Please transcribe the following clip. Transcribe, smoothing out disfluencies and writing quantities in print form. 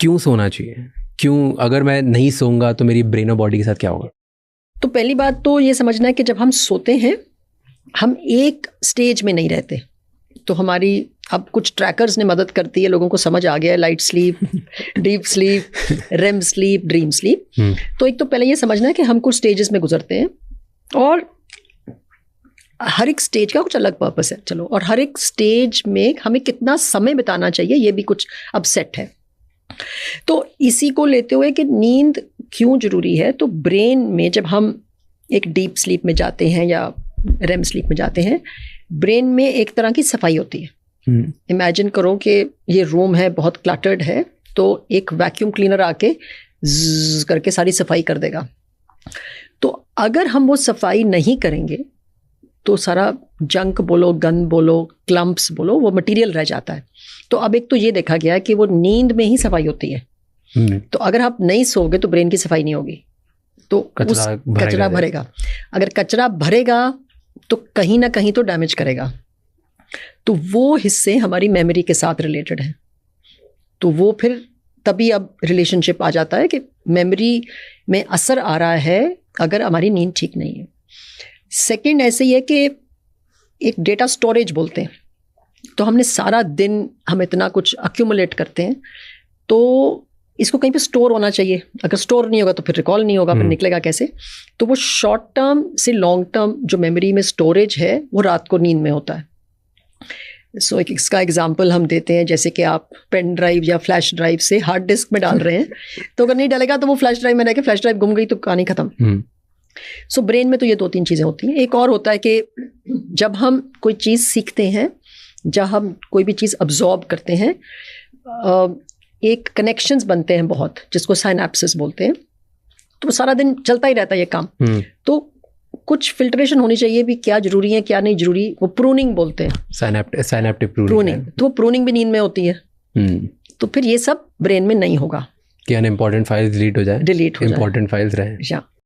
क्यों सोना चाहिए? क्यों, अगर मैं नहीं सोऊंगा तो मेरी ब्रेन और बॉडी के साथ क्या होगा? तो पहली बात तो ये समझना है कि जब हम सोते हैं हम एक स्टेज में नहीं रहते। तो हमारी अब कुछ ट्रैकर्स ने मदद करती है, लोगों को समझ आ गया है, light sleep, deep sleep, REM sleep, dream sleep. तो एक तो पहले ये समझना है कि हम कुछ स्टेजेस में गुजरते हैं और हर एक स्टेज का कुछ अलग पर्पस है। चलो, और हर एक स्टेज में हमें कितना समय बिताना चाहिए ये भी कुछ अब सेट है। तो इसी को लेते हुए कि नींद क्यों जरूरी है, तो ब्रेन में जब हम एक डीप स्लीप में जाते हैं या रेम स्लीप में जाते हैं, ब्रेन में एक तरह की सफाई होती है। इमेजिन करो कि ये रूम है, बहुत क्लटर्ड है, तो एक वैक्यूम क्लीनर आके ज़्ज़ करके सारी सफाई कर देगा। तो अगर हम वो सफाई नहीं करेंगे तो सारा जंक बोलो, गंद बोलो, क्लम्प्स बोलो, वो मटेरियल रह जाता है। तो अब एक तो ये देखा गया है कि वो नींद में ही सफाई होती है। तो अगर आप नहीं सोओगे तो ब्रेन की सफाई नहीं होगी, तो कचरा भरेगा। अगर कचरा भरेगा तो कहीं ना कहीं तो डैमेज करेगा। तो वो हिस्से हमारी मेमोरी के साथ रिलेटेड है। तो वो फिर तभी अब रिलेशनशिप आ जाता है कि मेमोरी में असर आ रहा है अगर हमारी नींद ठीक नहीं है। सेकंड ऐसे ही है कि एक डेटा स्टोरेज बोलते हैं। तो हमने सारा दिन हम इतना कुछ अक्यूमुलेट करते हैं, तो इसको कहीं पे स्टोर होना चाहिए। अगर स्टोर नहीं होगा तो फिर रिकॉल नहीं होगा, फिर निकलेगा कैसे? तो वो शॉर्ट टर्म से लॉन्ग टर्म जो मेमोरी में स्टोरेज है वो रात को नींद में होता है। सो एक इसका एग्जांपल हम देते हैं, जैसे कि आप पेन ड्राइव या फ्लैश ड्राइव से हार्ड डिस्क में डाल रहे हैं, तो अगर नहीं डालेगा तो वो फ्लैश ड्राइव में रह के फ्लैश ड्राइव गुम गई तो कहानी खत्म। सो ब्रेन में तो ये 2-3 चीज़ें होती हैं। एक और होता है कि जब हम कोई चीज़ सीखते हैं, जब हम कोई भी चीज़ अब्जॉर्ब करते हैं, एक कनेक्शंस बनते हैं बहुत, जिसको साइनेप्सिस बोलते हैं। तो सारा दिन चलता ही रहता है ये काम। तो कुछ फिल्ट्रेशन होनी चाहिए भी, क्या जरूरी है क्या नहीं जरूरी, वो प्रूनिंग बोलते हैं। साइनेप्टिक प्रूनिंग, तो वो प्रूनिंग भी नींद में होती है। तो फिर ये सब ब्रेन में नहीं होगा कि अनइम्पोर्टेंट फाइल्स डिलीट हो जाए, इंपॉर्टेंट फाइल्स रहे।